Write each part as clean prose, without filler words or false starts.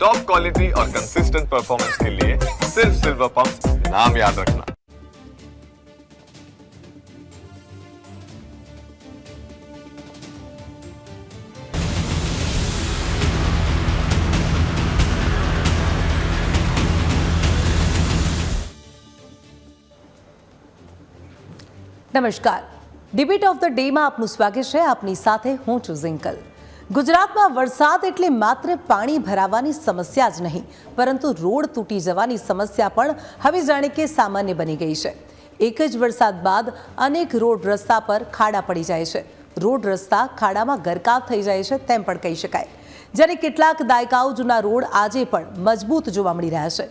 Top quality और consistent performance के लिए सिर्फ सिल्वर पंप नाम याद रखना। નમસ્કાર, ડિબેટ ઓફ ધ ડેમાં આપનું સ્વાગત છે. આપની સાથે હું છું ઝિંકલ. ગુજરાતમાં વરસાદ એટલે માત્ર પાણી ભરાવાની સમસ્યા જ નહીં, પરંતુ રોડ તૂટી જવાની સમસ્યા પણ હવે જાણે કે સામાન્ય બની ગઈ છે. એક જ વરસાદ બાદ અનેક રોડ રસ્તા પર ખાડા પડી જાય છે. રોડ રસ્તા ખાડામાં ગરકાવ થઈ જાય છે તેમ પણ કહી શકાય. જ્યારે કેટલાક દાયકાઓ જૂના રોડ આજે પણ મજબૂત જોવા મળી રહ્યા છે.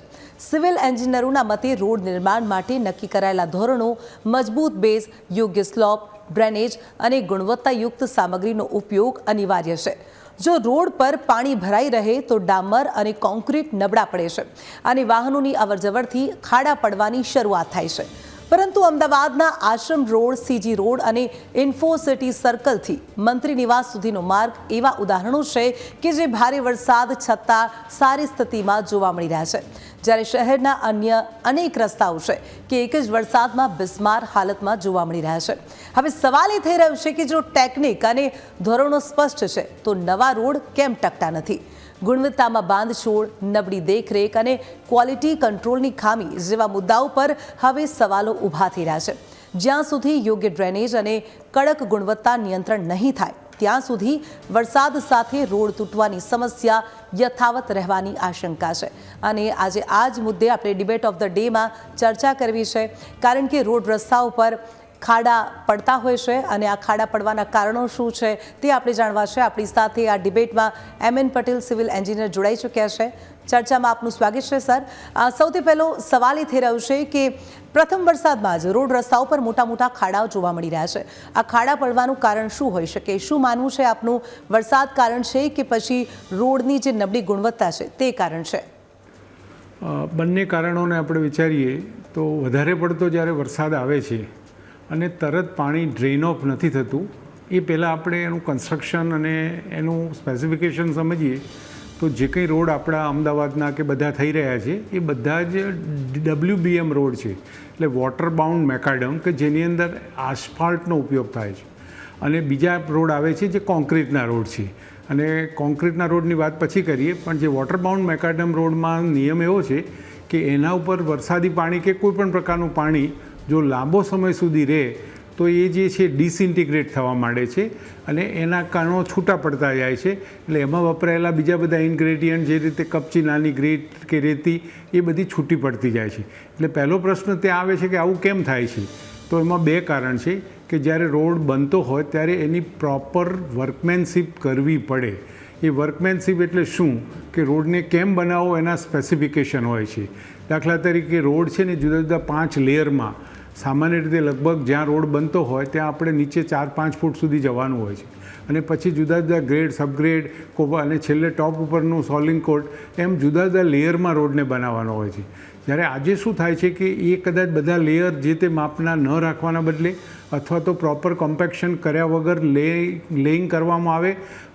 સિવિલ એન્જિનિયરોના મતે રોડ નિર્માણ માટે નક્કી કરાયેલા ધોરણો, મજબૂત બેઝ, યોગ્ય સ્લોપ, ડ્રેનેજ અને ગુણવત્તાયુક્ત સામગ્રીનો ઉપયોગ અનિવાર્ય છે. જો રોડ પર પાણી ભરાઈ રહે તો ડામર અને કોન્ક્રીટ નબળા પડે છે અને વાહનોની અવરજવરથી ખાડા પડવાની શરૂઆત થાય છે. પરંતુ અમદાવાદના આશ્રમ રોડ, સીજી રોડ અને ઇન્ફોસિટી સર્કલથી મંત્રી નિવાસ સુધીનો માર્ગ એવા ઉદાહરણો છે કે જે ભારે વરસાદ છતાં સારી સ્થિતિમાં જોવા મળી રહ્યા છે. જ્યારે શહેરના અન્ય અનેક રસ્તાઓ છે કે એક જ વરસાદમાં બિસ્માર હાલતમાં જોવા મળી રહ્યા છે. હવે સવાલ એ થઈ રહ્યો છે કે જો ટેકનિક અને ધોરણો સ્પષ્ટ છે તો નવા રોડ કેમ ટકતા નથી? ગુણવત્તામાં બાંધછોડ, નબળી દેખરેખ અને ક્વોલિટી કંટ્રોલની ખામી જેવા મુદ્દાઓ પર હવે સવાલો ઊભા થઈ રહ્યા છે. જ્યાં સુધી યોગ્ય ડ્રેનેજ અને કડક ગુણવત્તા નિયંત્રણ નહીં થાય ત્યાં સુધી વરસાદ સાથે રોડ તૂટવાની સમસ્યા યથાવત રહેવાની આશંકા છે. અને આજે આ જ મુદ્દે આપણે ડિબેટ ઓફ ધ ડેમાં ચર્ચા કરવી છે, કારણ કે રોડ રસ્તાઓ પર ખાડા પડતા હોય છે અને આ ખાડા પડવાના કારણો શું છે તે આપણે જાણવા છે. આપણી સાથે આ ડિબેટમાં MN પટેલ, સિવિલ એન્જિનિયર જોડાઈ ચૂક્યા છે. ચર્ચામાં આપનું સ્વાગત છે સર. સૌથી પહેલો સવાલ એ થઈ રહ્યો છે કે પ્રથમ વરસાદમાં જ રોડ રસ્તાઓ પર મોટા મોટા ખાડાઓ જોવા મળી રહ્યા છે. આ ખાડા પડવાનું કારણ શું હોઈ શકે? શું માનવું છે આપનું? વરસાદ કારણ છે કે પછી રોડની જે નબળી ગુણવત્તા છે તે કારણ છે? બંને કારણોને આપણે વિચારીએ તો વધારે પડતો જ્યારે વરસાદ આવે છે અને તરત પાણી ડ્રેન ઓફ નથી થતું, એ પહેલાં આપણે એનું કન્સ્ટ્રક્શન અને એનું સ્પેસિફિકેશન સમજીએ તો જે કંઈ રોડ આપણા અમદાવાદના કે બધા થઈ રહ્યા છે એ બધા જ WBM રોડ છે, એટલે વોટર બાઉન્ડ મેકાડમ, કે જેની અંદર આસ્ફાલ્ટનો ઉપયોગ થાય છે. અને બીજા રોડ આવે છે જે કોન્ક્રીટના રોડ છે. અને કોન્ક્રીટના રોડની વાત પછી કરીએ, પણ જે વોટર બાઉન્ડ મેકાડમ રોડમાં નિયમ એવો છે કે એના ઉપર વરસાદી પાણી કે કોઈ પણ પ્રકારનું પાણી જો લાંબો સમય સુધી રહે તો એ જે છે ડિસઇન્ટિગ્રેટ થવા માંડે છે અને એના કારણો છૂટા પડતા જાય છે. એટલે એમાં વપરાયેલા બીજા બધા ઇન્ગ્રેડિયન્ટ, જે રીતે કપચી, નાની ગ્રેટ કે રેતી, એ બધી છૂટી પડતી જાય છે. એટલે પહેલો પ્રશ્ન ત્યાં આવે છે કે આવું કેમ થાય છે? તો એમાં બે કારણ છે કે જ્યારે રોડ બનતો હોય ત્યારે એની પ્રોપર વર્કમેનશીપ કરવી પડે. એ વર્કમેનશીપ એટલે શું કે રોડને કેમ બનાવવો એના સ્પેસિફિકેશન હોય છે. દાખલા તરીકે રોડ છે ને જુદા જુદા 5 લેયરમાં, સામાન્ય રીતે લગભગ જ્યાં રોડ બનતો હોય ત્યાં આપણે નીચે 4-5 ફૂટ સુધી જવાનું હોય છે. અને પછી જુદા જુદા ગ્રેડ, સબગ્રેડ અને છેલ્લે ટોપ ઉપરનું સોલિંગ કોટ, એમ જુદા જુદા લેયરમાં રોડને બનાવવાનો હોય છે. જ્યારે આજે શું થાય છે કે એ કદાચ બધા લેયર જે તે માપના ન રાખવાના બદલે અથવા તો પ્રોપર કોમ્પેક્શન કર્યા વગર લેઇંગ કરવામાં આવે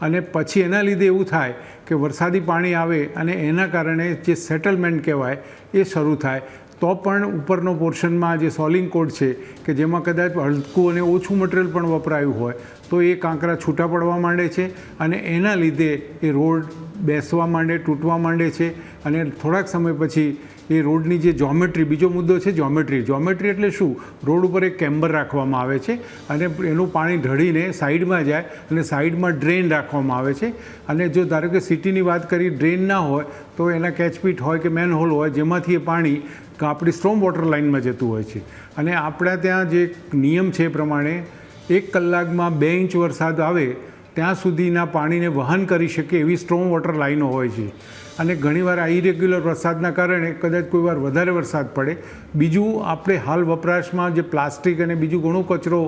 અને પછી એના લીધે એવું થાય કે વરસાદી પાણી આવે અને એના કારણે જે સેટલમેન્ટ કહેવાય એ શરૂ થાય. તો પણ ઉપરનો પોર્શનમાં જે સોલિંગ કોડ છે કે જેમાં કદાચ હલકું અને ઓછું મટીરિયલ પણ વપરાયું હોય તો એ કાંકરા છૂટા પડવા માંડે છે અને એના લીધે એ રોડ બેસવા માંડે, તૂટવા માંડે છે. અને થોડાક સમય પછી એ રોડની જે જ્યોમેટ્રી, બીજો મુદ્દો છે જ્યોમેટ્રી. જ્યોમેટ્રી એટલે શું? રોડ ઉપર એક કેમ્બર રાખવામાં આવે છે અને એનું પાણી ઢળીને સાઈડમાં જાય અને સાઈડમાં ડ્રેન રાખવામાં આવે છે. અને જો ધારો કે સિટીની વાત કરી, ડ્રેન ના હોય તો એના કેચપીટ હોય કે મેનહોલ હોય જેમાંથી એ પાણી આપણી સ્ટ્રોમ વોટર લાઇનમાં જતું હોય છે. અને આપણા ત્યાં જે નિયમ છે એ પ્રમાણે 1 કલાકમાં 2 ઇંચ વરસાદ આવે ત્યાં સુધીના પાણીને વહન કરી શકે એવી સ્ટ્રોમ વોટર લાઈનો હોય છે. અને ઘણીવાર આ ઇરેગ્યુલર વરસાદના કારણે કદાચ કોઈ વાર વધારે વરસાદ પડે. બીજું, આપણે હાલ વપરાશમાં જે પ્લાસ્ટિક અને બીજું ઘણું કચરો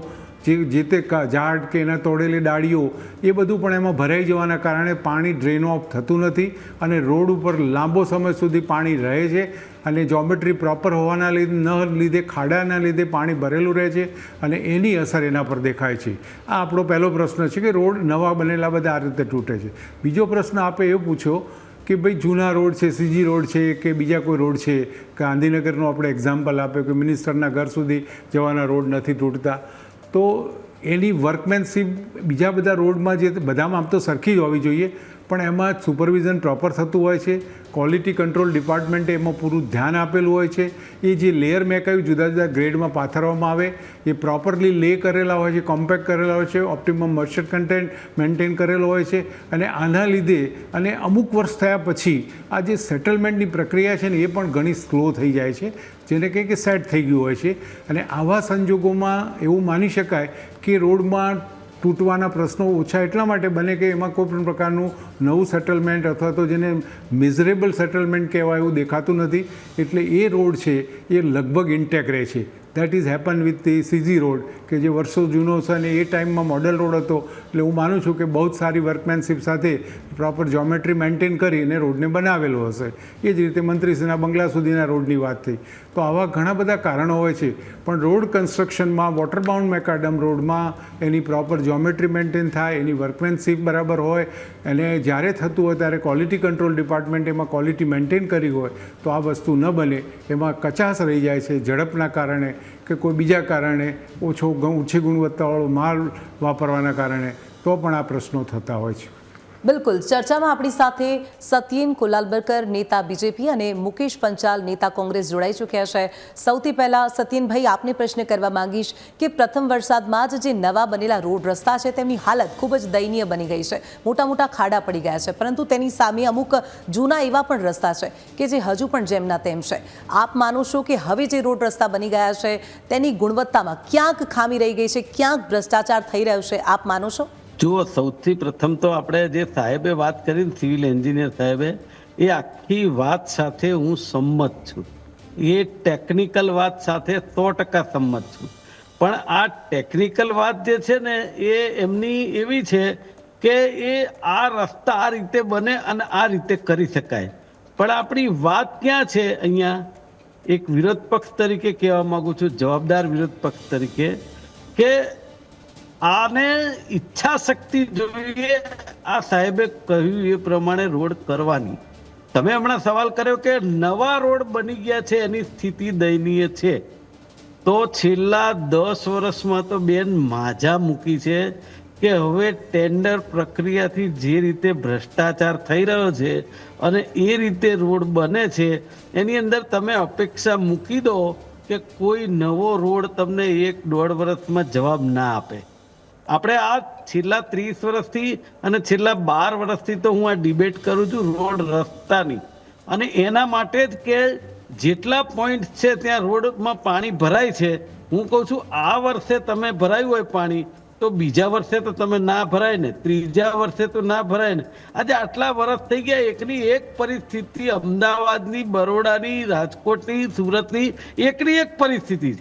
જે તે ઝાડ કે એના તોડેલી ડાળીઓ એ બધું પણ એમાં ભરાઈ જવાના કારણે પાણી ડ્રેન ઓફ થતું નથી અને રોડ ઉપર લાંબો સમય સુધી પાણી રહે છે. અને જ્યોમેટ્રી પ્રોપર હોવાના લીધે ખાડાના લીધે પાણી ભરેલું રહે છે અને એની અસર એના પર દેખાય છે. આ આપણો પહેલો પ્રશ્ન છે કે રોડ નવા બનેલા બધા આ રીતે તૂટે છે. બીજો પ્રશ્ન આપે એ પૂછ્યો કે ભાઈ જૂના રોડ છે, સીજી રોડ છે કે બીજા કોઈ રોડ છે, ગાંધીનગરનું આપણે એક્ઝામ્પલ આપ્યું કે મિનિસ્ટરના ઘર સુધી જવાના રોડ નથી તૂટતા, તો એની વર્કમેનશીપ બીજા બધા રોડમાં જે બધામાં આમ તો સરખી જ હોવી જોઈએ, પણ એમાં સુપરવિઝન પ્રોપર થતું હોય છે, ક્વોલિટી કંટ્રોલ ડિપાર્ટમેન્ટે એમાં પૂરું ધ્યાન આપેલું હોય છે, એ જે લેયર મેં કહ્યું જુદા જુદા ગ્રેડમાં પાથરવામાં આવે એ પ્રોપરલી લે કરેલા હોય છે, કોમ્પેક્ટ કરેલા હોય છે, ઓપ્ટિમમ મોઇસ્ચર કન્ટેન્ટ મેન્ટેન કરેલો હોય છે, અને આના લીધે અને અમુક વર્ષ થયા પછી આ જે સેટલમેન્ટની પ્રક્રિયા છે ને એ પણ ઘણી સ્લો થઈ જાય છે, જેને કહે કે સેટ થઈ ગયું હોય છે. અને આવા સંજોગોમાં એવું માની શકાય કે રોડમાં તૂટવાના પ્રશ્નો ઓછા એટલા માટે બને કે એમાં કોઈ પણ પ્રકારનું નવું સેટલમેન્ટ અથવા તો જેને મિઝરેબલ સેટલમેન્ટ કહેવાય એવું દેખાતું નથી, એટલે એ રોડ છે એ લગભગ ઇન્ટેક રહે છે. That is happen with the CG road કે જે વર્ષો જૂનો છે અને એ ટાઈમમાં મોડલ રોડ હતો, એટલે હું માનું છું કે બહુ જ સારી વર્કમેનશીપ સાથે પ્રોપર જ્યોમેટ્રી મેન્ટેન કરીને રોડને બનાવેલો હશે. એ જ રીતે મંત્રીશ્રીના બંગલા સુધીના રોડની વાત થઈ. તો આવા ઘણા બધા કારણો હોય છે, પણ રોડ કન્સ્ટ્રક્શનમાં વોટરબાઉન્ડ મેકાડમ રોડમાં એની પ્રોપર જ્યોમેટ્રી મેન્ટેન થાય, એની વર્કમેનશીપ બરાબર હોય, અને જ્યારે થતું હોય ત્યારે ક્વોલિટી કંટ્રોલ ડિપાર્ટમેન્ટ એમાં ક્વોલિટી મેન્ટેન કરી હોય તો આ વસ્તુ ન બને. એમાં કચાશ રહી જાય છે ઝડપના કારણે કે કોઈ બીજા કારણે, ઓછી ગુણવત્તાવાળો માલ વાપરવાના કારણે, તો પણ આ પ્રશ્નો થતા હોય છે. બિલકુલ. ચર્ચામાં આપણી સાથે સત્યેન કોલાલબરકર, નેતા બીજેપી, અને મુકેશ પંચાલ, નેતા કોંગ્રેસ, જોડાઈ ચૂક્યા છે. સૌથી પહેલા સત્યેનભાઈ, આપને પ્રશ્ન કરવા માંગીશ કે પ્રથમ વરસાદમાં જ જે નવા બનેલા રોડ રસ્તા છે તેમની હાલત ખૂબ જ દયનીય બની ગઈ છે, મોટા મોટા ખાડા પડી ગયા છે, પરંતુ તેની સામે અમુક જૂના એવા પણ રસ્તા છે કે જે હજુ પણ જેમના તેમ છે. આપ માનો છો કે હવે જે રોડ રસ્તા બની ગયા છે તેની ગુણવત્તામાં ક્યાંક ખામી રહી ગઈ છે, ક્યાંક ભ્રષ્ટાચાર થઈ રહ્યો છે, આપ માનો છો? જુઓ, સૌથી પ્રથમ તો આપણે જે સાહેબે વાત કરી, સિવિલ એન્જિનિયર સાહેબે, એ આખી વાત સાથે હું સંમત છું. એ ટેકનિકલ વાત સાથે 100% સંમત છું. પણ આ ટેકનિકલ વાત જે છે ને એ એમની એવી છે કે એ આ રસ્તા આ રીતે બને અને આ રીતે કરી શકાય. પણ આપણી વાત ક્યાં છે અહીંયા? એક વિરોધ પક્ષ તરીકે કહેવા માંગુ છું, જવાબદાર વિરોધ પક્ષ તરીકે, કે આને ઈચ્છા શક્તિ જોઈએ આ સાહેબે કહ્યું એ પ્રમાણે રોડ કરવાની. તમે હમણાં સવાલ કર્યો કે નવા રોડ બની ગયા છે એની સ્થિતિ દયનીય છે, તો છેલ્લા 10 વર્ષમાં તો બેન માજા મૂકી છે કે હવે ટેન્ડર પ્રક્રિયાથી જે રીતે ભ્રષ્ટાચાર થઈ રહ્યો છે અને એ રીતે રોડ બને છે એની અંદર તમે અપેક્ષા મૂકી દો કે કોઈ નવો રોડ તમને 1-1.5 વર્ષમાં જવાબ ના આપે. આપણે આ છેલ્લા 30 વર્ષથી અને છેલ્લા 12 વર્ષથી તો હું આ ડિબેટ કરું છું રોડ રસ્તાની, અને એના માટે જ કે જેટલા પોઈન્ટ છે ત્યાં રોડમાં પાણી ભરાય છે. હું કહું છું આ વર્ષે તમે ભરાયું હોય પાણી તો બીજા વર્ષે તો તમે ના ભરાય ને, ત્રીજા વર્ષે તો ના ભરાય ને. આજે આટલા વર્ષ થઈ ગયા, એકની એક પરિસ્થિતિ અમદાવાદની, બરોડાની, રાજકોટની, સુરતની એકની એક પરિસ્થિતિ.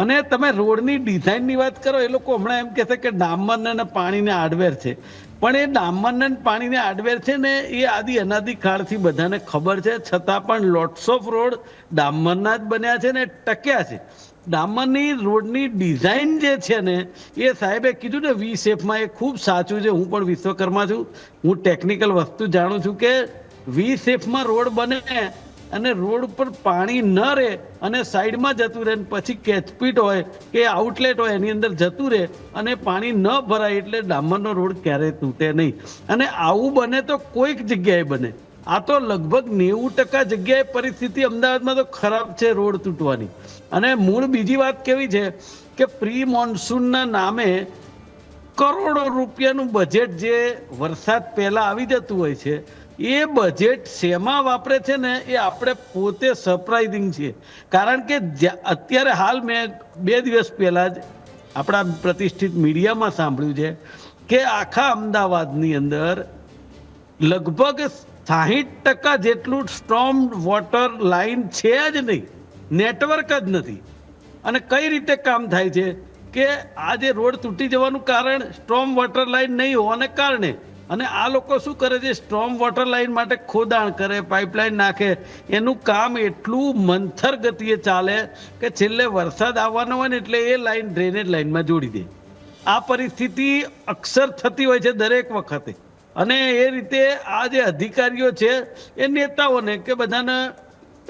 અને તમે રોડની ડિઝાઇનની વાત કરો, એ લોકો હમણાં એમ કહેશે કે ડામરને અને પાણીને આડવેર છે, પણ એ ડામરને પાણીને આડવેર છે ને એ આદિ અનાદિ કાળથી બધાને ખબર છે, છતાં પણ લોટ્સ ઓફ રોડ ડામરના જ બન્યા છે ને ટક્યા છે. ડામરની રોડની ડિઝાઇન જે છે ને એ સાહેબે કીધું ને વી શેપમાં, એ ખૂબ સાચું છે. હું પણ વિશ્વકર્મા છું, હું ટેકનિકલ વસ્તુ જાણું છું કે વી શેપમાં રોડ બને અને રોડ ઉપર પાણી ન રહે અને સાઈડમાં જતું રહે, પછી કેચપીટ હોય કે આઉટલેટ હોય એની અંદર જતું રહે અને પાણી ન ભરાય, એટલે ડામરનો રોડ ક્યારેય તૂટે નહીં. અને આવું બને તો કોઈક જગ્યાએ બને. આ તો લગભગ 90% જગ્યાએ પરિસ્થિતિ અમદાવાદમાં તો ખરાબ છે રોડ તૂટવાની. અને મૂળ બીજી વાત કેવી છે કે પ્રી મોન્સૂનના નામે કરોડો રૂપિયાનું બજેટ જે વરસાદ પહેલા આવી જતું હોય છે, એ બજેટ શેમાં વાપરે છે ને એ આપણે પોતે સરપ્રાઇઝિંગ છે. કારણ કે અત્યારે હાલ મેં 2 દિવસ પહેલા જ આપણા પ્રતિષ્ઠિત મીડિયામાં સાંભળ્યું છે કે આખા અમદાવાદની અંદર લગભગ 60% જેટલું સ્ટ્રોમ વોટર લાઇન છે જ નહીં, નેટવર્ક જ નથી. અને કઈ રીતે કામ થાય છે કે આ જે રોડ તૂટી જવાનું કારણ સ્ટ્રોમ વોટર લાઇન નહીં હોવાને કારણે. અને આ લોકો શું કરે છે, સ્ટ્રોમ વોટર લાઇન માટે ખોદાણ કરે, પાઇપલાઇન નાખે, એનું કામ એટલું મંથર ગતિએ ચાલે કે છેલ્લે વરસાદ આવવાનો હોય ને એટલે એ લાઇન ડ્રેનેજ લાઇનમાં જોડી દે. આ પરિસ્થિતિ અક્ષર થતી હોય છે દરેક વખતે. અને એ રીતે આ જે અધિકારીઓ છે એ નેતાઓને કે બધાને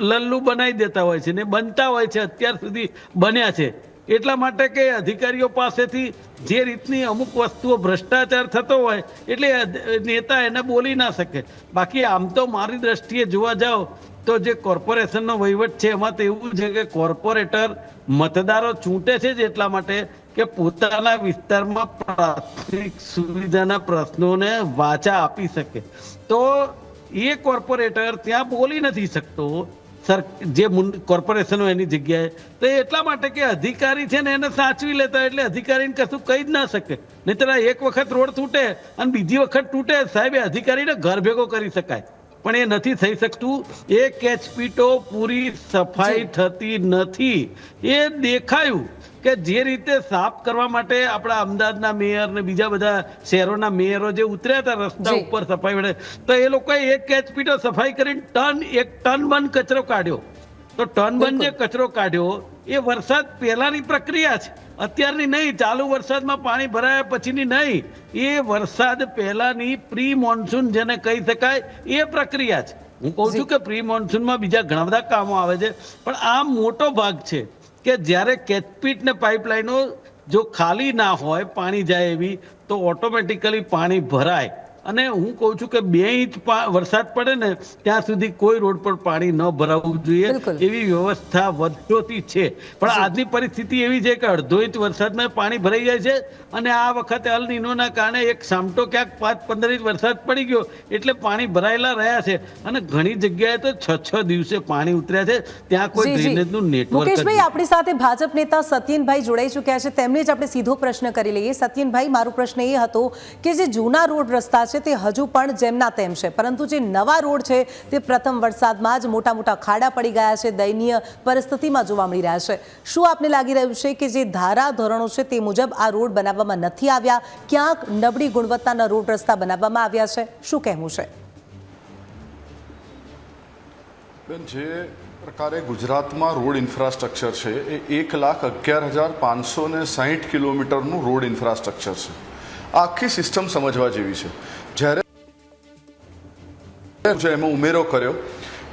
લલ્લુ બનાવી દેતા હોય છે ને બનતા હોય છે, અત્યાર સુધી બન્યા છે એટલા માટે કે અધિકારીઓ પાસેથી જે રીતની અમુક વસ્તુઓ ભ્રષ્ટાચાર થતો હોય એટલે નેતા એને બોલી ના શકે. બાકી આમ તો મારી દ્રષ્ટિએ જોવા જાઓ તો જે કોર્પોરેશનનો વહીવટ છે એમાં તો એવું છે કે કોર્પોરેટર મતદારો ચૂંટે છે જ એટલા માટે કે પોતાના વિસ્તારમાં પ્રાથમિક સુવિધાના પ્રશ્નોને વાચા આપી શકે. તો એ કોર્પોરેટર ત્યાં બોલી નથી શકતો જે કોર્પોરેશનો એની જગ્યાએ, તો એટલા માટે કે અધિકારી છે ને એને સાચવી લેતા એટલે અધિકારીને કશું કહી જ ના શકે. નહીતર એક વખત રોડ તૂટે અને બીજી વખત તૂટે સાહેબ એ અધિકારીને ઘર ભેગો કરી શકાય, પણ એ નથી થઈ શકતું. એ કેચપીટો પૂરી સફાઈ થતી નથી. એ દેખાયું કે જે રીતે સાફ કરવા માટે આપણા અમદાવાદના મેયર ને બીજા બધા શહેરોના મેયરો જે ઉતર્યા હતા રસ્તા ઉપર સફાઈ વડે, તો એ લોકોએ એક કેચપીટો સફાઈ કરીને એક ટન બંધ કચરો કાઢ્યો. તો ટન બંધ જે કચરો કાઢ્યો એ વરસાદ પહેલાની પ્રક્રિયા છે, અત્યારની નહીં, ચાલુ વરસાદમાં પાણી ભરાયા પછીની નહીં. એ વરસાદ પહેલાની પ્રી મોન્સૂન જેને કહી શકાય એ પ્રક્રિયા છે. હું કહું છું કે પ્રી મોન્સૂનમાં બીજા ઘણા બધા કામો આવે છે, પણ આ મોટો ભાગ છે કે જ્યારે કેચપીટ ને પાઇપલાઇનો જો ખાલી ના હોય પાણી જાય એવી, તો ઓટોમેટિકલી પાણી ભરાય. અને હું કહું છું કે 2 ઇંચ વરસાદ પડે ને ત્યાં સુધી કોઈ રોડ પર પાણી ન ભરાવવું જોઈએ એવી વ્યવસ્થા વર્ષોથી છે. પણ આજની પરિસ્થિતિ એવી છે કે 1/2 ઇંચ વરસાદમાં પાણી ભરાઈ જાય છે. અને આ વખતે અલ નીનોના કારણે એક સામટો ક્યાંક 5-15 ઇંચ વરસાદ પડી ગયો એટલે પાણી ભરાયેલા રહ્યા છે. અને ઘણી જગ્યાએ તો 6 દિવસે પાણી ઉતર્યા છે, ત્યાં કોઈ ડ્રેનેજનું નેટવર્ક. મુકેશભાઈ, આપણી સાથે ભાજપ નેતા સત્યનભાઈ જોડાઈ ચૂક્યા છે, તેમને જ આપણે સીધો પ્રશ્ન કરી લઈએ. સત્યનભાઈ, મારો પ્રશ્ન એ હતો કે જે જૂના રોડ રસ્તા છે તે હજુ પણ જેમના તેમ છે, પરંતુ જે નવા રોડ છે તે પ્રથમ વરસાદમાં જ મોટા ખાડા પડી ગયા છે, દયનીય પરિસ્થિતિમાં જોવા મળી રહ્યા છે. શું આપને લાગી રહ્યું છે કે જે ધારા ધોરણો છે તે મુજબ આ રોડ બનાવવામાં નથી આવ્યા, ક્યાંક નબળી ગુણવત્તાના રોડ રસ્તા બનાવવામાં આવ્યા છે? શું કહેવું છે? બેન, જે પ્રકારે ગુજરાતમાં રોડ ઇન્ફ્રાસ્ટ્રક્ચર છે એ 1,11,560 કિલોમીટરનું રોડ ઇન્ફ્રાસ્ટ્રક્ચર છે. આ આખી સિસ્ટમ સમજવા જેવી છે. જ્યારે એમાં ઉમેરો કર્યો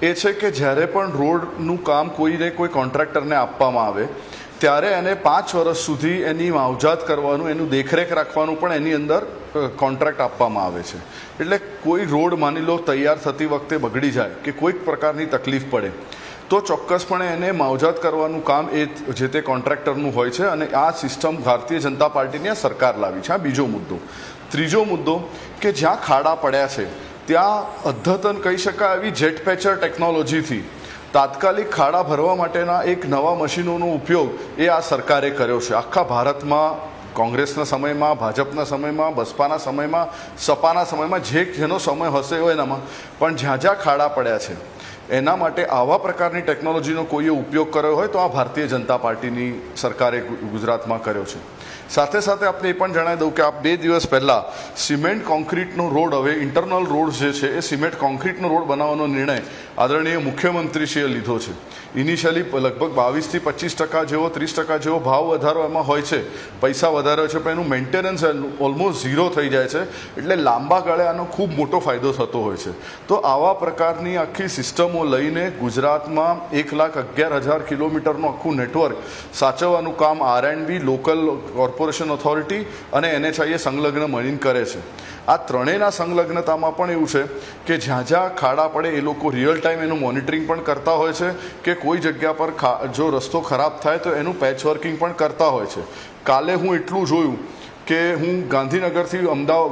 એ છે કે જ્યારે પણ રોડનું કામ કોઈ કોન્ટ્રાક્ટરને આપવામાં આવે ત્યારે એને 5 વર્ષ સુધી એની માવજાત કરવાનું, એનું દેખરેખ રાખવાનું પણ એની અંદર કોન્ટ્રાક્ટ આપવામાં આવે છે. એટલે કોઈ રોડ માની લો તૈયાર થતી વખતે બગડી જાય કે કોઈક પ્રકારની તકલીફ પડે તો ચોક્કસપણે એને માવજાત કરવાનું કામ એ જે તે કોન્ટ્રાક્ટરનું હોય છે. અને આ સિસ્ટમ ભારતીય જનતા પાર્ટીની આ સરકાર લાવી છે. આ બીજો મુદ્દો. ત્રીજો મુદ્દો કે જ્યાં ખાડા પડ્યા છે ત્યાં અદ્યતન કહી શકાય એવી જેટ પેચર ટેકનોલોજીથી તાત્કાલિક ખાડા ભરવા માટેના એક નવા મશીનોનો ઉપયોગ એ આ સરકારે કર્યો છે. આખા ભારતમાં કોંગ્રેસના સમયમાં, ભાજપના સમયમાં, બસપાના સમયમાં, સપાના સમયમાં જેનો સમય હશે એનામાં પણ જ્યાં ખાડા પડ્યા છે એના માટે આવા પ્રકારની ટેકનોલોજીનો કોઈએ ઉપયોગ કર્યો હોય તો આ ભારતીય જનતા પાર્ટીની સરકારે ગુજરાતમાં કર્યો છે. સાથે સાથે આપણે એ પણ જણાવી દઉં કે આ 2 દિવસ પહેલાં સિમેન્ટ કોન્ક્રીટનો રોડ, હવે ઇન્ટરનલ રોડ જે છે એ સિમેન્ટ કોન્ક્રીટનો રોડ બનાવવાનો નિર્ણય આદરણીય મુખ્યમંત્રીશ્રીએ લીધો છે. ઇનિશિયલી લગભગ 22 થી 25% જેવો 30% જેવો ભાવ વધારો એમાં હોય છે, પૈસા વધારે છે, પણ એનું મેન્ટેનન્સ ઓલમોસ્ટ 0 થઈ જાય છે. એટલે લાંબા ગાળે આનો ખૂબ મોટો ફાયદો થતો હોય છે. તો આવા પ્રકારની આખી સિસ્ટમો લઈને ગુજરાતમાં 1,11,000 કિલોમીટરનું આખું નેટવર્ક સાચવવાનું કામ R&B, લોકલ કોર્પોરેશન ઓથોરિટી અને NHI સંલગ્ન મળીને કરે છે. આ ત્રણેયના સંલગ્નતામાં પણ એવું છે કે જ્યાં ખાડા પડે એ લોકો રિયલ ટાઈમ એનું મોનિટરિંગ પણ કરતા હોય છે કે કોઈ જગ્યા પર જો રસ્તો ખરાબ થાય તો એનું પેચવર્કિંગ પણ કરતા હોય છે. કાલે હું એટલું જોયું કે હું ગાંધીનગરથી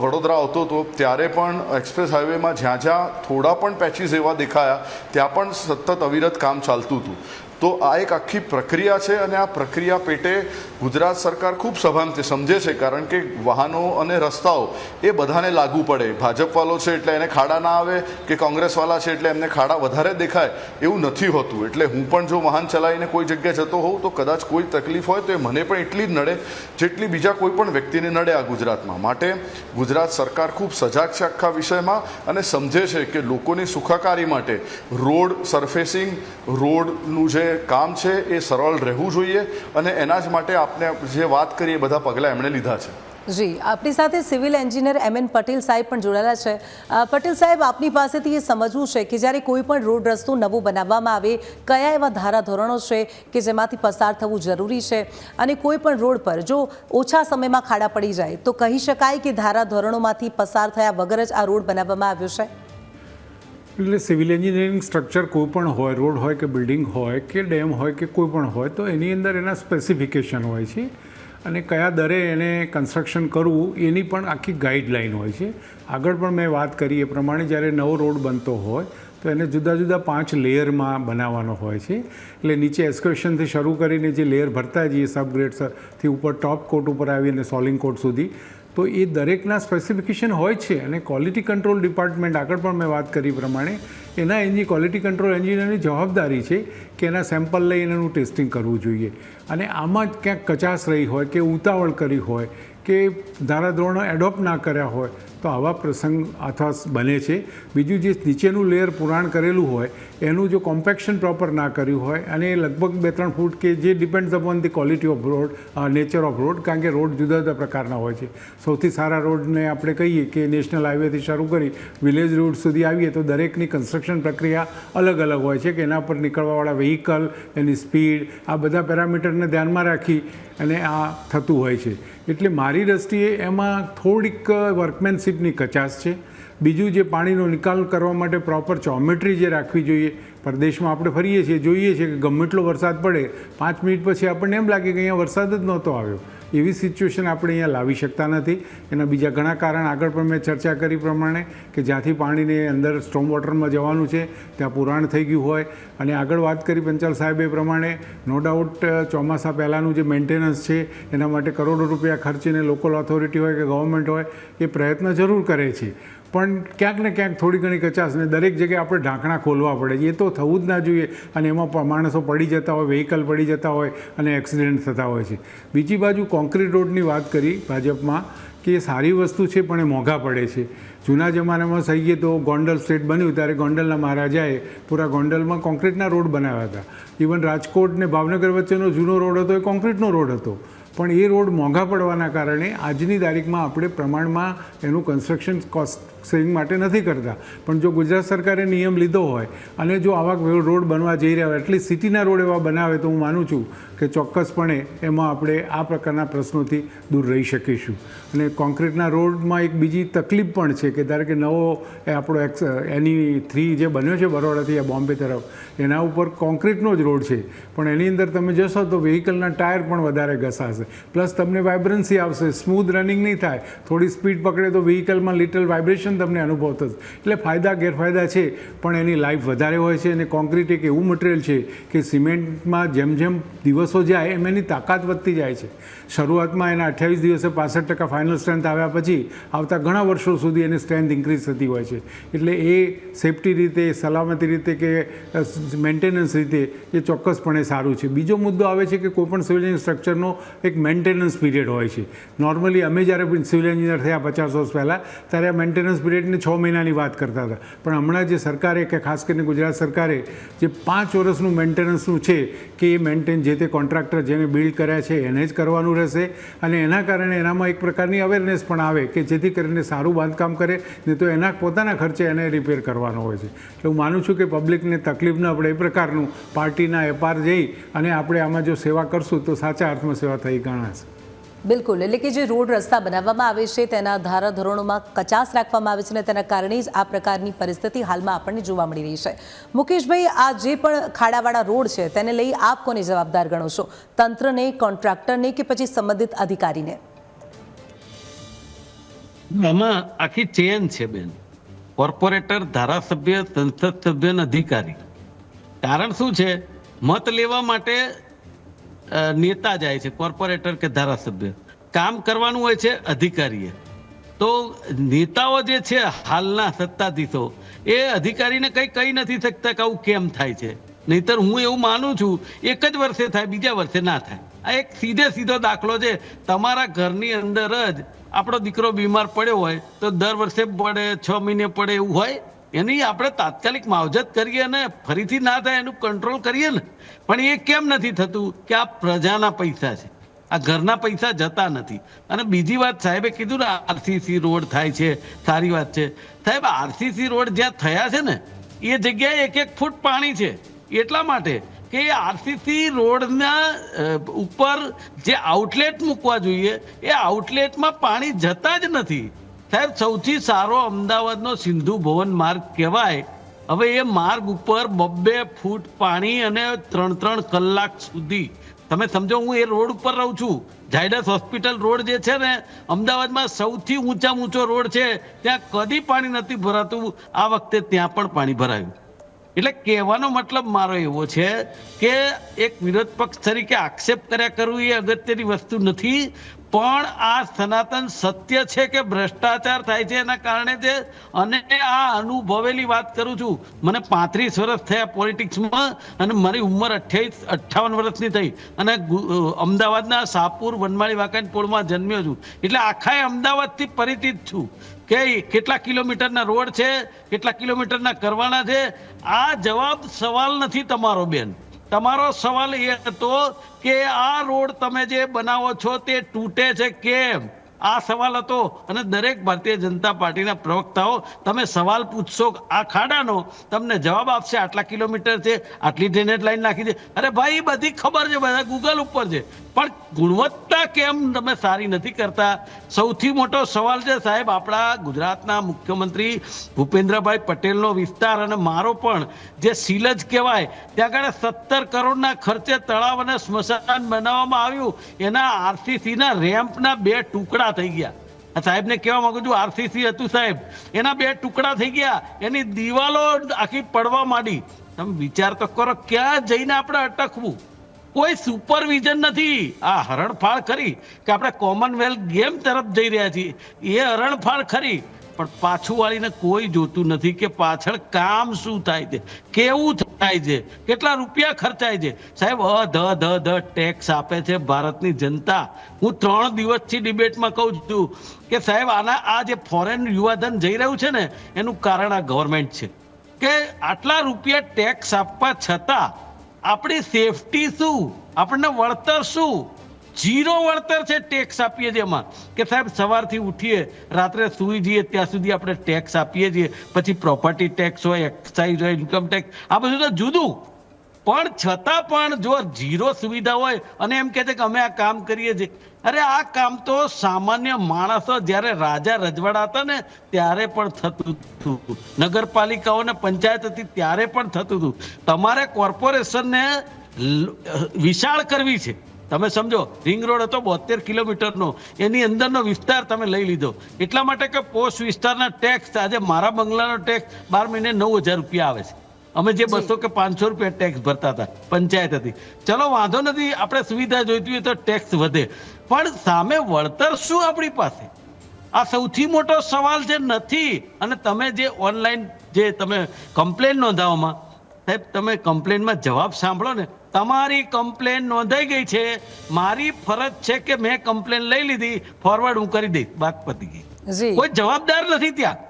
વડોદરા આવતો હતો ત્યારે પણ એક્સપ્રેસ હાઈવેમાં જ્યાં થોડા પણ પેચીસ એવા દેખાયા ત્યાં પણ સતત અવિરત કામ ચાલતું હતું. તો આ એક આખી પ્રક્રિયા છે અને આ પ્રક્રિયા પેટે ગુજરાત સરકાર ખૂબ સભાનથી સમજે છે, કારણ કે વાહનો અને રસ્તાઓ એ બધાને લાગુ પડે. ભાજપવાળો છે એટલે એને ખાડા ના આવે કે કોંગ્રેસવાળા છે એટલે એમને ખાડા વધારે દેખાય એવું નથી હોતું. એટલે હું પણ જો વાહન ચલાવીને કોઈ જગ્યાએ જતો હોઉં તો કદાચ કોઈ તકલીફ હોય તો એ મને પણ એટલી જ નડે જેટલી બીજા કોઈ પણ વ્યક્તિને નડે આ ગુજરાતમાં. માટે ગુજરાત સરકાર ખૂબ સજાગ છે આખા વિષયમાં અને સમજે છે કે લોકોની સુખાકારી માટે રોડ સરફેસિંગ, રોડનું જે કામ છે એ સરળ રહેવું જોઈએ અને એના જ માટે આપણે જે વાત કરીએ બધા પગલાં એમણે લીધા છે. જી, આપણી સાથે સિવિલ એન્જિનિયર MN પટેલ સાહેબ પણ જોડાયેલા છે. પટેલ સાહેબ, આપની પાસેથી એ સમજવું છે કે જ્યારે કોઈ પણ રોડ રસ્તો નવો બનાવવામાં આવે, કયા એવા ધારાધોરણો છે કે જેમાંથી પસાર થવું જરૂરી છે, અને કોઈ પણ રોડ પર જો ઓછા સમયમાં ખાડા પડી જાય તો કહી શકાય કે ધારાધોરણોમાંથી પસાર થયા વગર જ આ રોડ બનાવવામાં આવ્યો છે? એટલે સિવિલ એન્જિનિયરિંગ સ્ટ્રક્ચર કોઈ પણ હોય, રોડ હોય કે બિલ્ડિંગ હોય કે ડેમ હોય કે કોઈ પણ હોય, તો એની અંદર એના સ્પેસિફિકેશન હોય છે અને કયા દરે એને કન્સ્ટ્રક્શન કરવું એની પણ આખી ગાઈડલાઈન હોય છે. આગળ પણ મેં વાત કરી એ પ્રમાણે જ્યારે નવો રોડ બનતો હોય તો એને જુદા જુદા 5 લેયરમાં બનાવવાનો હોય છે. એટલે નીચે એસ્કેવેશનથી શરૂ કરીને જે લેયર ભરતા જઈએ સબગ્રેડથી ઉપર ટોપ કોટ ઉપર આવીને સોલિંગ કોટ સુધી, તો એ દરેકના સ્પેસિફિકેશન હોય છે. અને ક્વોલિટી કંટ્રોલ ડિપાર્ટમેન્ટ, આગળ પણ મેં વાત કરી પ્રમાણે, એના ક્વોલિટી કંટ્રોલ એન્જિનિયરની જવાબદારી છે કે એના સેમ્પલ લઈને એનું ટેસ્ટિંગ કરવું જોઈએ. અને આમાં ક્યાંક કચાશ રહી હોય કે ઉતાવળ કરી હોય કે ધારાધોરણો એડોપ્ટ ના કર્યા હોય તો આવા પ્રસંગ અથવા બને છે. બીજું, જે નીચેનું લેયર પુરાણ કરેલું હોય એનું જો કોમ્પેક્શન પ્રોપર ના કર્યું હોય, અને લગભગ 2-3 ફૂટ કે જે depends upon the quality off road, nature off road, કારણ કે રોડ જુદા જુદા પ્રકારના હોય છે. સૌથી સારા રોડને આપણે કહીએ કે નેશનલ હાઈવેથી શરૂ કરી વિલેજ રોડ સુધી આવીએ તો દરેકની કન્સ્ટ્રક્શન પ્રક્રિયા અલગ અલગ હોય છે કે એના પર નીકળવાવાળા વ્હીકલ, એની સ્પીડ, આ બધા પેરામીટરને ધ્યાનમાં રાખી અને આ થતું હોય છે. એટલે મારી દૃષ્ટિએ એમાં થોડીક વર્કમેનશીપની કચાશ છે. બીજું, જે પાણીનો નિકાલ કરવા માટે પ્રોપર ચોમેટ્રી જે રાખવી જોઈએ. પરદેશમાં આપણે ફરીએ છીએ, જોઈએ છીએ કે ગમે એટલો વરસાદ પડે, 5 મિનિટ પછી આપણને એમ લાગે કે અહીંયા વરસાદ જ નહોતો આવ્યો. એવી સિચ્યુએશન આપણે અહીંયા લાવી શકતા નથી. એના બીજા ઘણા કારણ આગળ પણ મેં ચર્ચા કરી પ્રમાણે કે જ્યાંથી પાણીને અંદર સ્ટ્રોમ વોટરમાં જવાનું છે ત્યાં પુરાણ થઈ ગયું હોય. અને આગળ વાત કરી પંચાલ સાહેબે પ્રમાણે, નો ડાઉટ ચોમાસા પહેલાંનું જે મેન્ટેનન્સ છે એના માટે કરોડો રૂપિયા ખર્ચીને લોકલ ઓથોરિટી હોય કે ગવર્મેન્ટ હોય એ પ્રયત્ન જરૂર કરે છે. પણ ક્યાંક ને ક્યાંક થોડી ઘણી કચાશ, ને દરેક જગ્યાએ આપણે ઢાંકણા ખોલવા પડે છે. એ તો થવું જ ના જોઈએ. અને એમાં માણસો પડી જતા હોય, વ્હીકલ પડી જતા હોય અને એક્સિડન્ટ થતા હોય છે. બીજી બાજુ કોન્ક્રીટ રોડની વાત કરી ભાજપમાં કે એ સારી વસ્તુ છે પણ એ મોંઘા પડે છે. જૂના જમાનામાં કહીએ તો ગોંડલ સ્ટેટ બન્યું ત્યારે ગોંડલના મહારાજાએ પૂરા ગોંડલમાં કોન્ક્રીટના રોડ બનાવ્યા હતા. ઇવન રાજકોટ ને ભાવનગર વચ્ચેનો જૂનો રોડ હતો એ કોન્ક્રીટનો રોડ હતો. પણ એ રોડ મોંઘા પડવાના કારણે આજની તારીખમાં આપણે પ્રમાણમાં એનું કન્સ્ટ્રક્શન કોસ્ટ સેવિંગ માટે નથી કરતા. પણ જો ગુજરાત સરકારે નિયમ લીધો હોય અને જો આવા રોડ બનવા જઈ રહ્યા હોય, એટલીસ્ટ સિટીના રોડ એવા બનાવે, તો હું માનું છું કે ચોક્કસપણે એમાં આપણે આ પ્રકારના પ્રશ્નોથી દૂર રહી શકીશું. અને કોન્ક્રીટના રોડમાં એક બીજી તકલીફ પણ છે કે ધારો કે નવો એ આપણો NE3 જે બન્યો છે બરોડાથી આ બોમ્બે તરફ, એના ઉપર કોન્ક્રીટનો જ રોડ છે. પણ એની અંદર તમે જશો તો વ્હીકલના ટાયર પણ વધારે ઘસાશે, પ્લસ તમને વાઇબ્રન્સી આવશે, સ્મૂથ રનિંગ નહીં થાય. થોડી સ્પીડ પકડે તો વ્હીકલમાં લિટલ વાઇબ્રેશન તમને અનુભવ થશે. એટલે ફાયદા ગેરફાયદા છે, પણ એની લાઈફ વધારે હોય છે. અને કોન્ક્રીટ એક એવું મટીરિયલ છે કે સિમેન્ટમાં જેમ જેમ દિવસો જાય એમ એની તાકાત વધતી જાય છે. શરૂઆતમાં એના 28 દિવસે 65% ફાઇનલ સ્ટ્રેન્થ આવ્યા પછી આવતા ઘણા વર્ષો સુધી એની સ્ટ્રેન્થ ઇન્ક્રીઝ થતી હોય છે. એટલે એ સેફટી રીતે, સલામતી રીતે કે મેન્ટેનન્સ રીતે એ ચોક્કસપણે સારું છે. બીજો મુદ્દો આવે છે કે કોઈપણ સિવિલ એન્જિનિયરિંગ સ્ટ્રક્ચરનો એક મેન્ટેનન્સ પીરિયડ હોય છે. નોર્મલી અમે જ્યારે સિવિલ એન્જિનિયર થયા 50 વર્ષ પહેલાં, ત્યારે આ મેન્ટેનન્સ પીરિયડને 6 મહિનાની વાત કરતા હતા. પણ હમણાં જે સરકારે, કે ખાસ કરીને ગુજરાત સરકારે જે 5 વર્ષનું મેન્ટેનન્સનું છે કે એ મેન્ટેન જે તે કોન્ટ્રાક્ટર જેને બિલ્ડ કર્યા છે એને જ કરવાનું રહેશે. અને એના કારણે એનામાં એક પ્રકારની અવેરનેસ પણ આવે કે જેથી કરીને સારું બાંધકામ કરે, ને તો એના પોતાના ખર્ચે એને રિપેર કરવાનો હોય છે. એટલે હું માનું છું કે પબ્લિકને તકલીફ ન પડે એ પ્રકારનું પાર્ટીના એપાર જઈ અને આપણે આમાં જો સેવા કરશું તો સાચા અર્થમાં સેવા થઈ ગણાશે. બિલકુલ, એટલે કે જે રોડ રસ્તા બનાવવામાં આવે છે તેના ધારાધોરણોમાં કચાશ રાખવામાં આવે છે અને તેના કારણે જ આ પ્રકારની પરિસ્થિતિ હાલમાં આપણને જોવા મળી રહી છે. મુકેશભાઈ, આ જે પણ ખાડાવાળા રોડ છે તેને લઈ આપ કોને જવાબદાર ગણો છો? તંત્રને, કોન્ટ્રાક્ટરને કે પછી સંબંધિત અધિકારીને? આમાં આખી ચેન છે બેન. કોર્પોરેટર, ધારાસભ્ય, સંસદ સભ્ય અને અધિકારી. કારણ શું છે? મત લેવા માટે નેતા જાય છે, કોર્પોરેટર કે ધારાસભ્ય. કામ કરવાનું હોય છે અધિકારીએ. તો નેતાઓ જે છે હાલના સત્તાધીશો, એ અધિકારીને કહી નથી શકતા કે આવું કેમ થાય છે. નહીતર હું એવું માનું છું 1 જ વર્ષે થાય, બીજા વર્ષે ના થાય. આ એક સીધો દાખલો છે. તમારા ઘરની અંદર જ આપણો દીકરો બીમાર પડ્યો હોય તો દર વર્ષે પડે, 6 મહિને પડે એવું હોય? એની આપણે તાત્કાલિક માવજત કરીએ ને ફરીથી ના થાય એનું કંટ્રોલ કરીએ ને. પણ એ કેમ નથી થતું? કે આ પ્રજાના પૈસા છે. આ ઘરના પૈસા જતા નથી. અને બીજી વાત સાહેબે કીધું ને આરસીસી રોડ થાય છે, સારી વાત છે સાહેબ. આરસીસી રોડ જ્યાં થયા છે ને એ જગ્યાએ 1-1 ફૂટ પાણી છે, એટલા માટે કે આરસીસી રોડના ઉપર જે આઉટલેટ મૂકવા જોઈએ એ આઉટલેટમાં પાણી જતા જ નથી સાહેબ. સૌથી સારો અમદાવાદનો સિંધુ ભવન માર્ગ કહેવાય. હવે એ માર્ગ ઉપર 2-2 ફૂટ પાણી અને 3-3 કલાક સુધી. તમે સમજો, હું એ રોડ ઉપર રહું છું. ઝાયડસ હોસ્પિટલ રોડ જે છે ને અમદાવાદમાં સૌથી ઊંચામાં ઊંચો રોડ છે, ત્યાં કદી પાણી નથી ભરાતું. આ વખતે ત્યાં પણ પાણી ભરાયું. એટલે કહેવાનો મતલબ મારો એવો છે કે એક વિરોધ પક્ષ તરીકે આક્ષેપ કર્યા કરવું એ અગત્યની વસ્તુ નથી, પણ આ સનાતન સત્ય છે કે ભ્રષ્ટાચાર થાય છે એના કારણે છે. અને આ અનુભવેલી વાત કરું છું. મને 35 વર્ષ થયા પોલિટિક્સમાં અને મારી ઉંમર 58 વર્ષની થઈ અને અમદાવાદના શાહપુર વનમાળી વાંકાનેરપોળમાં જન્મ્યો છું. એટલે આખા અમદાવાદથી પરિચિત છું કે કેટલા કિલોમીટરના રોડ છે, કેટલા કિલોમીટરના કરવાના છે. આ જવાબ સવાલ નથી તમારો બેન. તમારો સવાલ એ હતો કે આ રોડ તમે જે બનાવો છો તે તૂટે છે કેમ, આ સવાલ હતો. અને દરેક ભારતીય જનતા પાર્ટીના પ્રવક્તાઓ તમે સવાલ પૂછશો આ ખાડાનો, તમને જવાબ આપશે આટલા કિલોમીટર છે, આટલી ડ્રેનેજ લાઈન નાખી છે. અરે ભાઈ, બધી ખબર છે, બધા ગૂગલ ઉપર છે, પણ ગુણવત્તા કેમ તમે સારી નથી કરતા? સૌથી મોટો સવાલ છે સાહેબ. આપણા ગુજરાતના મુખ્યમંત્રી ભૂપેન્દ્રભાઈ પટેલનો વિસ્તાર અને મારો પણ જે સિલજ કહેવાય, ત્યાં આગળ 17 કરોડના ખર્ચે તળાવ અને સ્મશાન બનાવવામાં આવ્યું. એના આરસીસીના રેમ્પના 2 ટુકડા થઈ ગયા. સાહેબને કહેવા માંગુ છું, આરસીસી હતું સાહેબ, એના 2 ટુકડા થઈ ગયા, એની દિવાલો આખી પડવા માંડી. તમે વિચાર તો કરો, ક્યાં જઈને આપણે અટકવું? કોઈ સુપરવિઝન નથી. આ હરણફાળ ખરી કે આપણે કોમનવેલ્થ ગેમ તરફ જઈ રહ્યા છીએ, એ હરણફાળ ખરી, પણ પાછું વાળીને કોઈ જોતું નથી કે પાછળ કામ શું થાય છે, કેવું થાય છે, કેટલા રૂપિયા ખર્ચાય છે. સાહેબ, ટેક્સ આપે છે ભારતની જનતા. હું 3 દિવસથી ડિબેટમાં કહું છું કે સાહેબ આ જે ફોરેન યુવાધન જઈ રહ્યું છે ને એનું કારણ આ ગવર્મેન્ટ છે કે આટલા રૂપિયા ટેક્સ આપવા છતાં આપણી સેફટી શું, આપણને વળતર શું? 0 વળતર છે. ટેક્સ આપીએ છીએ એમાં કે સાહેબ સવારથી ઉઠીએ રાત્રે સૂઈ જઈએ ત્યાં સુધી આપણે ટેક્સ આપીએ છીએ. પછી પ્રોપર્ટી ટેક્સ હોય, એક્સાઇઝ હોય, ઇન્કમ ટેક્સ, આ બધું તો જુદું. પણ છતાં પણ જો 0 સુવિધા હોય અને એમ કહે છે કે અમે આ કામ કરીએ છીએ. અરે આ કામ તો સામાન્ય માણસો જ્યારે રાજા રજવાડા હતા ને ત્યારે પણ થતું હતું, નગરપાલિકાઓને પંચાયત હતી ત્યારે પણ થતું હતું. તમારે કોર્પોરેશનને વિશાળ કરવી છે. તમે સમજો, રિંગ રોડ હતો 72 કિલોમીટરનો, એની અંદરનો વિસ્તાર તમે લઈ લીધો એટલા માટે કે પોસ્ટ વિસ્તારના ટેક્સ, આજે મારા બંગલાનો ટેક્સ 12 મહિને 9,000 રૂપિયા આવે છે. અમે જે 200 કે 500 રૂપિયા ટેક્સ ભરતા હતા, પંચાયત હતી. ચલો વાંધો નથી, આપણે સુવિધા જોઈતી હોય તો ટેક્સ વધે, પણ સામે વળતર શું આપણી પાસે? આ સૌથી મોટો સવાલ છે. નથી. અને તમે જે ઓનલાઈન જે તમે કમ્પ્લેન નોંધાવવામાં, સાહેબ તમે કમ્પ્લેનમાં જવાબ સાંભળો ને, તમારી કમ્પ્લેન નોંધાઈ ગઈ છે, મારી ફરજ છે કે મેં કમ્પ્લેન લઈ લીધી, ફોરવર્ડ હું કરી દઈશ, વાત પતી ગઈ. કોઈ જવાબદાર નથી ત્યાં.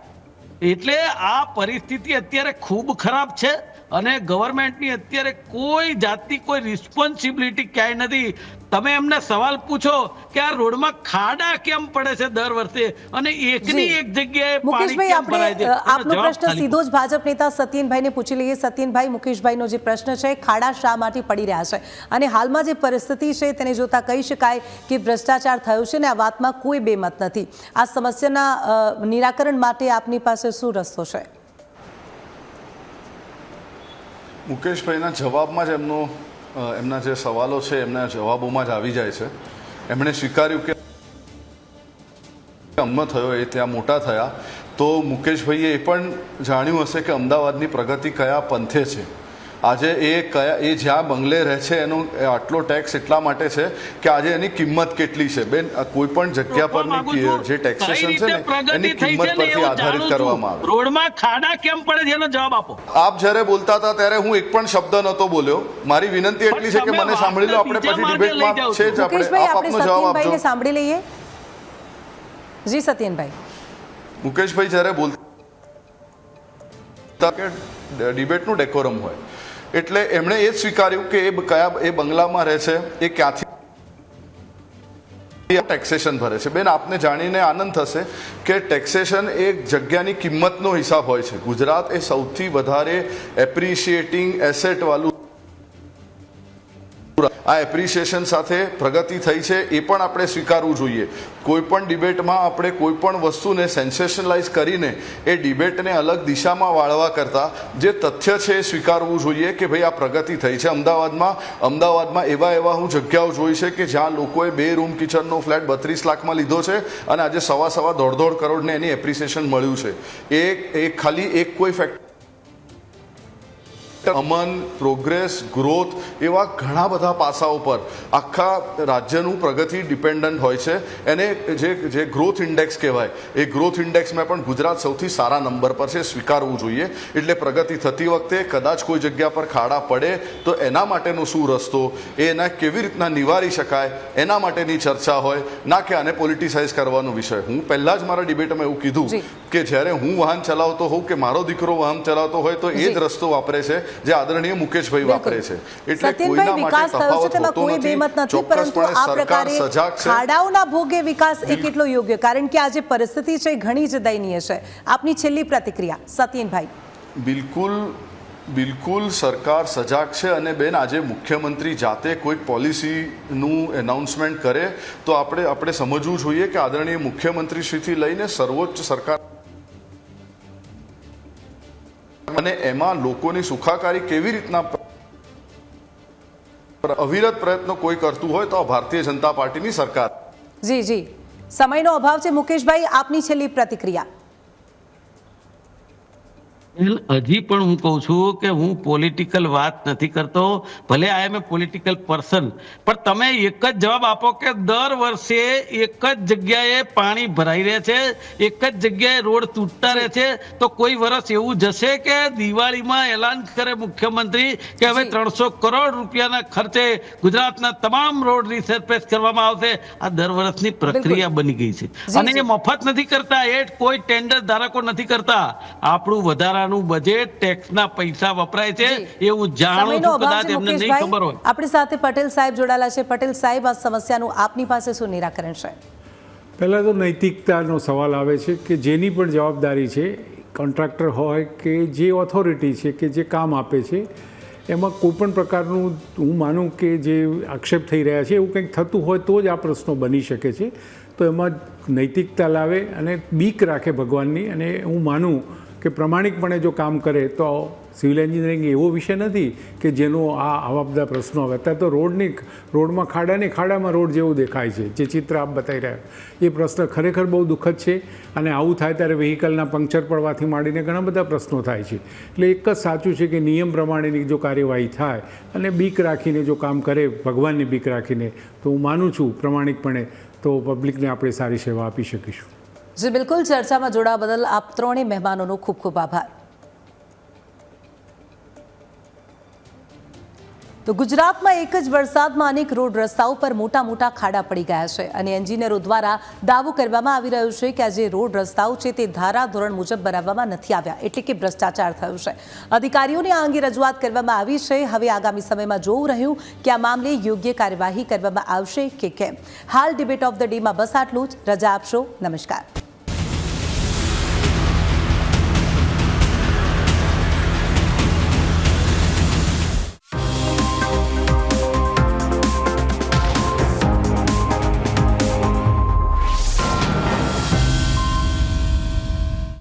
એટલે આ પરિસ્થિતિ અત્યારે ખૂબ ખરાબ છે અને ગવર્મેન્ટની અત્યારે કોઈ જાતની કોઈ રિસ્પોન્સિબિલિટી ક્યાંય નથી. તમે એમને સવાલ પૂછો કે આ રોડમાં ખાડા કેમ પડે છે દર વર્ષે અને એકની એક જગ્યાએ પાણી કેમ ભરાય છે? આપનો પ્રશ્ન સીધો જ ભાજપ નેતા સત્યનભાઈને પૂછી લઈએ. સત્યનભાઈ, મુકેશભાઈનો જે પ્રશ્ન છે, ખાડા શા માટે પડી રહ્યા છે અને હાલમાં જે પરિસ્થિતિ છે તેને જોતા કહી શકાય કે ભ્રષ્ટાચાર થયો છે ને આ વાતમાં કોઈ બેમત નથી. આ સમસ્યાના નિરાકરણ માટે આપની પાસે શું રસ્તો છે? મુકેશભાઈના જવાબમાં જ એમના જે સવાલો છે એમના જવાબોમાં જ આવી જાય છે. એમણે સ્વીકાર્યું કે અમનો થયો એ ત્યાં મોટા થયા, તો મુકેશભાઈએ એ પણ જાણ્યું હશે કે અમદાવાદની પ્રગતિ કયા પંથે છે. આજે એ જ્યાં બંગલે રહે છે એનો આટલો ટેક્સ એટલા માટે છે કે આજે એની કિંમત કેટલી છે. બેન, કોઈ પણ જગ્યા પરની જે ટેક્સેશન છે ને એની કિંમત પરથી આધારિત કરવામાં આવે. રોડમાં ખાડા કેમ પડે છે એનો જવાબ આપો. આપ જ્યારે બોલતા હતા ત્યારે હું એક પણ શબ્દ નહોતો બોલ્યો. મારી વિનંતી એટલી છે કે મને સાંભળી લો, આપણે પછી ડિબેટમાં છે જ આપણે આપનો જવાબ આપજો. સાંભળી લઈએ. જી સત્યનભાઈ. મુકેશભાઈ જ્યારે બોલતા કે ડિબેટનું ડેકોરમ હોય એટલે એમણે એ જ સ્વીકાર્યું કે એ બંગલામાં રહે છે, એ ક્યાંથી ટેક્સેશન ભરે છે. બેન, આપને જાણીને આનંદ થશે કે ટેક્સેશન એક જગ્યાની કિંમતનો હિસાબ હોય છે. ગુજરાત એ સૌથી વધારે એપ્રિશિએટિંગ એસેટ વાળું, આ એપ્રિશિએશન સાથે પ્રગતિ થઈ છે એ પણ આપણે સ્વીકારવું જોઈએ. કોઈ પણ ડિબેટમાં આપણે કોઈ પણ વસ્તુને સેન્સેશનલાઇઝ કરીને એ ડિબેટને અલગ દિશામાં વાળવા કરતાં જે તથ્ય છે એ સ્વીકારવું જોઈએ કે ભાઈ આ પ્રગતિ થઈ છે. અમદાવાદમાં એવા હું જગ્યાઓ જોઈ છે કે જ્યાં લોકોએ 2 રૂમ કિચનનો ફ્લેટ 32 લાખમાં લીધો છે અને આજે સવા દોઢ કરોડને એની એપ્રિસિએશન મળ્યું છે. એ ખાલી એક કોઈ ફેક્ટર, અમન, પ્રોગ્રેસ, ગ્રોથ એવા ઘણા બધા પાસાઓ પર આખા રાજ્યનું પ્રગતિ ડિપેન્ડન્ટ હોય છે. એને જે ગ્રોથ ઇન્ડેક્સ કહેવાય, એ ગ્રોથ ઇન્ડેક્સમાં પણ ગુજરાત સૌથી સારા નંબર પર છે, સ્વીકારવું જોઈએ. એટલે પ્રગતિ થતી વખતે કદાચ કોઈ જગ્યા પર ખાડા પડે તો એના માટેનો શું રસ્તો, એના કેવી રીતના નિવારી શકાય, એના માટેની ચર્ચા હોય, ના કે આને પોલિટિસાઇઝ કરવાનો વિષય. હું પહેલા જ મારા ડિબેટમાં એવું કીધું કે જ્યારે હું વાહન ચલાવતો હોઉં કે મારો દીકરો વાહન ચલાવતો હોય તો એ જ રસ્તો વાપરે છે જે આદરણીય મુકેશભાઈ વાપરે છે. એટલે કોઈના માટે તફાવત હોતો નથી. ચોક્કસપણે સરકાર સજાગ છે. ખાડાઓના ભોગે વિકાસ એ કેટલો યોગ્ય, કારણ કે આ જે પરિસ્થિતિ છે ઘણી જ દયનીય છે. આપની છેલ્લી પ્રતિક્રિયા સત્યેનભાઈ. બિલકુલ સરકાર સજાગ છે. અને બેન, આજે મુખ્યમંત્રી જાતે કોઈ પોલિસીનું એનાઉન્સમેન્ટ કરે તો આપણે સમજવું જોઈએ કે આદરણીય મુખ્યમંત્રી શ્રીથી લઈને સર્વોચ્ચ સરકાર અને એમાં લોકોની સુખાકારી કેવી રીતના અવિરત પ્રયત્નો કોઈ કરતું હોય તો આ ભારતીય જનતા પાર્ટીની સરકાર. જી, સમયનો અભાવ છે. મુકેશભાઈ, આપની છેલ્લી પ્રતિક્રિયા. હજી પણ હું કહું છું કે હું પોલિટિકલ વાત નથી કરતો, ભલે આઈ એમ એ પોલિટિકલ પર્સન, પણ તમે એક જ જવાબ આપો કે દર વર્ષે એક જ જગ્યાએ પાણી ભરાઈ રહે છે, એક જ જગ્યાએ રોડ તૂટતા રહે છે. તો કોઈ વર્ષ એવું જશે કે દિવાળીમાં એલાન કરે મુખ્યમંત્રી કે હવે 300 કરોડ રૂપિયાના ખર્ચે ગુજરાતના તમામ રોડ રિસર્ફેસ કરવામાં આવશે? આ દર વર્ષની પ્રક્રિયા બની ગઈ છે અને એ મફત નથી કરતા, એ કોઈ ટેન્ડર ધારકો નથી કરતા. આપણું વધારા બજેટ ટેક્સના પૈસા વપરાય છે એ હું જાણું છું, કદાચ એમને નહીં ખબર હોય. આપણી સાથે પટેલ સાહેબ જોડાયેલા છે. પટેલ સાહેબ, આ સમસ્યાનું આપની પાસે શું નિરાકરણ છે? પહેલાં તો નૈતિકતાનો સવાલ આવે છે કે જેની પણ જવાબદારી છે, કોન્ટ્રાક્ટર હોય કે જે ઓથોરિટી છે કે જે કામ આપે છે, એમાં કોઈ પણ પ્રકારનું હું માનું કે જે આક્ષેપ થઈ રહ્યા છે એવું કંઈક થતું હોય તો જ આ પ્રશ્નો બની શકે છે. તો એમાં નૈતિકતા લાવે અને બીક રાખે ભગવાનની. અને હું માનું કે પ્રમાણિકપણે જો કામ કરે તો સિવિલ એન્જિનિયરિંગ એવો વિષય નથી કે જેનો આવા બધા પ્રશ્નો આવે. અત્યારે તો રોડમાં ખાડામાં રોડ જેવું દેખાય છે, જે ચિત્ર આપ બતાવી રહ્યા, એ પ્રશ્ન ખરેખર બહુ દુઃખદ છે. અને આવું થાય ત્યારે વ્હીકલના પંક્ચર પડવાથી માંડીને ઘણા બધા પ્રશ્નો થાય છે. એટલે એક જ સાચું છે કે નિયમ પ્રમાણેની જો કાર્યવાહી થાય અને બીક રાખીને જો કામ કરે, ભગવાનની બીક રાખીને, તો હું માનું છું પ્રમાણિકપણે તો પબ્લિકને આપણે સારી સેવા આપી શકીશું. જી બિલકુલ. ચર્ચામાં જોડાવા બદલ આપ ત્રણેય મહેમાનોનો ખૂબ ખૂબ આભાર. તો ગુજરાતમાં એક જ વરસાદમાં અનેક રોડ રસ્તાઓ પર મોટા ખાડા પડી ગયા છે અને એન્જિનિયરો દ્વારા દાવો કરવામાં આવી રહ્યો છે કે આ જે રોડ રસ્તાઓ છે તે ધારા ધોરણ મુજબ બનાવવામાં નથી આવ્યા, એટલે કે ભ્રષ્ટાચાર થયો છે. અધિકારીઓને આ અંગે રજૂઆત કરવામાં આવી છે. હવે આગામી સમયમાં જોવું રહ્યું કે આ મામલે યોગ્ય કાર્યવાહી કરવામાં આવશે કે કેમ. હાલ ડિબેટ ઓફ ધ ડેમાં બસ આટલું જ. રજા આપશો. નમસ્કાર.